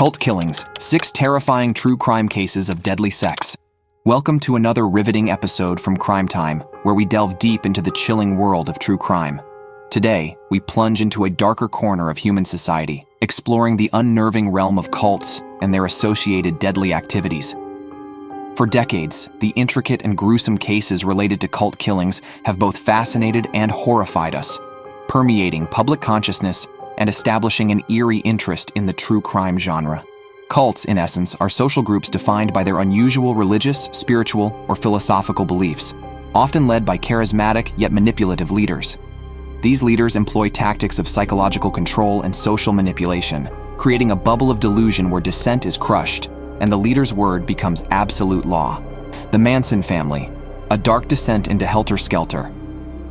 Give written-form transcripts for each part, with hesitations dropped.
Cult killings, 6 terrifying true crime cases of deadly sects. Welcome to another riveting episode from Crime Time, where we delve deep into the chilling world of true crime. Today, we plunge into a darker corner of human society, exploring the unnerving realm of cults and their associated deadly activities. For decades, the intricate and gruesome cases related to cult killings have both fascinated and horrified us, permeating public consciousness and establishing an eerie interest in the true crime genre. Cults, in essence, are social groups defined by their unusual religious, spiritual, or philosophical beliefs, often led by charismatic yet manipulative leaders. These leaders employ tactics of psychological control and social manipulation, creating a bubble of delusion where dissent is crushed and the leader's word becomes absolute law. The Manson Family, a dark descent into Helter Skelter.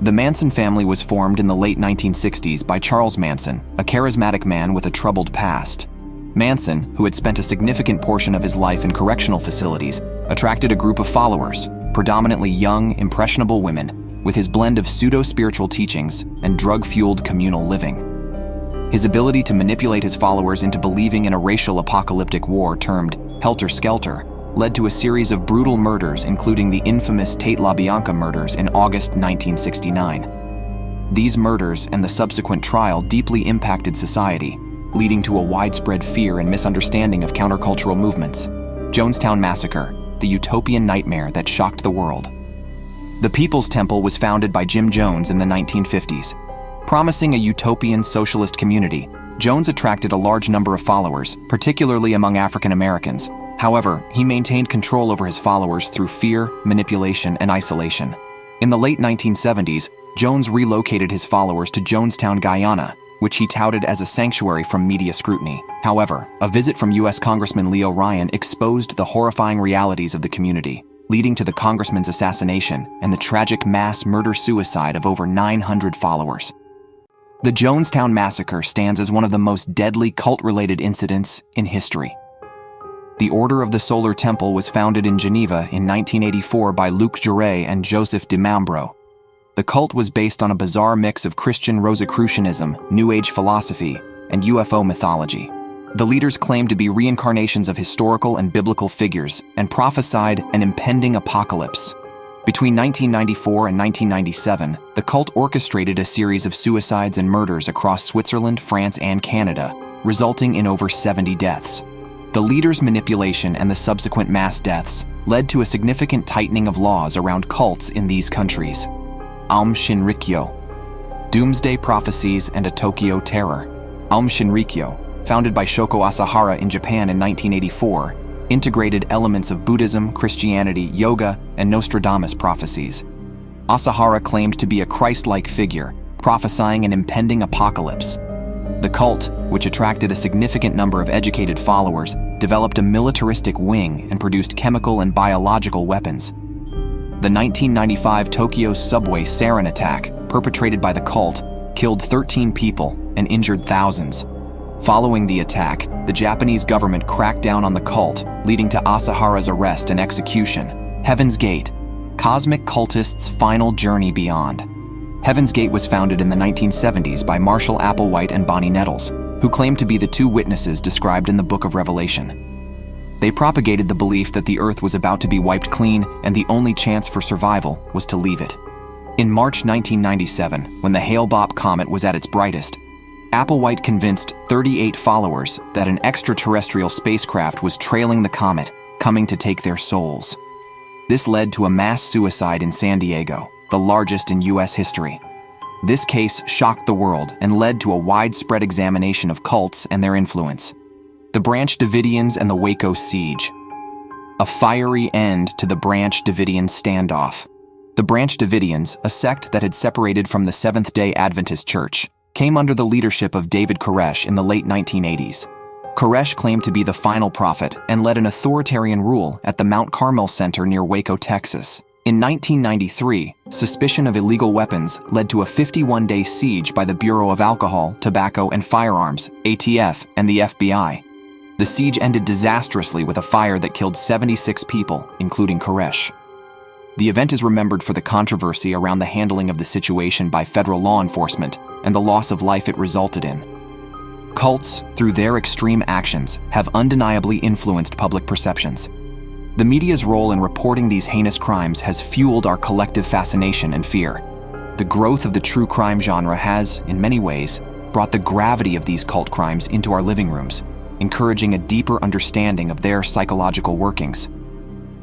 The Manson family was formed in the late 1960s by Charles Manson, a charismatic man with a troubled past. Manson, who had spent a significant portion of his life in correctional facilities, attracted a group of followers, predominantly young, impressionable women, with his blend of pseudo-spiritual teachings and drug-fueled communal living. His ability to manipulate his followers into believing in a racial apocalyptic war termed Helter Skelter led to a series of brutal murders, including the infamous Tate-LaBianca murders in August 1969. These murders and the subsequent trial deeply impacted society, leading to a widespread fear and misunderstanding of countercultural movements. Jonestown Massacre, the utopian nightmare that shocked the world. The People's Temple was founded by Jim Jones in the 1950s. Promising a utopian socialist community, Jones attracted a large number of followers, particularly among African Americans. However, he maintained control over his followers through fear, manipulation, and isolation. In the late 1970s, Jones relocated his followers to Jonestown, Guyana, which he touted as a sanctuary from media scrutiny. However, a visit from U.S. Congressman Leo Ryan exposed the horrifying realities of the community, leading to the congressman's assassination and the tragic mass murder-suicide of over 900 followers. The Jonestown Massacre stands as one of the most deadly cult-related incidents in history. The Order of the Solar Temple was founded in Geneva in 1984 by Luc Jouret and Joseph de Mambro. The cult was based on a bizarre mix of Christian Rosicrucianism, New Age philosophy, and UFO mythology. The leaders claimed to be reincarnations of historical and biblical figures and prophesied an impending apocalypse. Between 1994 and 1997, the cult orchestrated a series of suicides and murders across Switzerland, France, and Canada, resulting in over 70 deaths. The leaders' manipulation and the subsequent mass deaths led to a significant tightening of laws around cults in these countries. Aum Shinrikyo, Doomsday Prophecies and a Tokyo Terror. Aum Shinrikyo, founded by Shoko Asahara in Japan in 1984, integrated elements of Buddhism, Christianity, yoga, and Nostradamus prophecies. Asahara claimed to be a Christ-like figure, prophesying an impending apocalypse. The cult, which attracted a significant number of educated followers, developed a militaristic wing and produced chemical and biological weapons. The 1995 Tokyo subway sarin attack, perpetrated by the cult, killed 13 people and injured thousands. Following the attack, the Japanese government cracked down on the cult, leading to Asahara's arrest and execution. Heaven's Gate, cosmic cultists' final journey beyond. Heaven's Gate was founded in the 1970s by Marshall Applewhite and Bonnie Nettles, who claimed to be the two witnesses described in the Book of Revelation. They propagated the belief that the earth was about to be wiped clean and the only chance for survival was to leave it. In March 1997, when the Hale-Bopp comet was at its brightest, Applewhite convinced 38 followers that an extraterrestrial spacecraft was trailing the comet, coming to take their souls. This led to a mass suicide in San Diego, the largest in U.S. history. This case shocked the world and led to a widespread examination of cults and their influence. The Branch Davidians and the Waco Siege. A fiery end to the Branch Davidian standoff. The Branch Davidians, a sect that had separated from the Seventh-day Adventist Church, came under the leadership of David Koresh in the late 1980s. Koresh claimed to be the final prophet and led an authoritarian rule at the Mount Carmel Center near Waco, Texas. In 1993, suspicion of illegal weapons led to a 51-day siege by the Bureau of Alcohol, Tobacco, and Firearms, ATF, and the FBI. The siege ended disastrously with a fire that killed 76 people, including Koresh. The event is remembered for the controversy around the handling of the situation by federal law enforcement and the loss of life it resulted in. Cults, through their extreme actions, have undeniably influenced public perceptions. The media's role in reporting these heinous crimes has fueled our collective fascination and fear. The growth of the true crime genre has, in many ways, brought the gravity of these cult crimes into our living rooms, encouraging a deeper understanding of their psychological workings.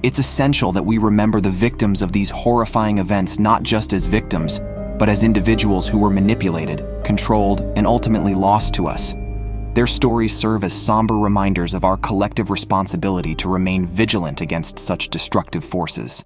It's essential that we remember the victims of these horrifying events not just as victims, but as individuals who were manipulated, controlled, and ultimately lost to us. Their stories serve as somber reminders of our collective responsibility to remain vigilant against such destructive forces.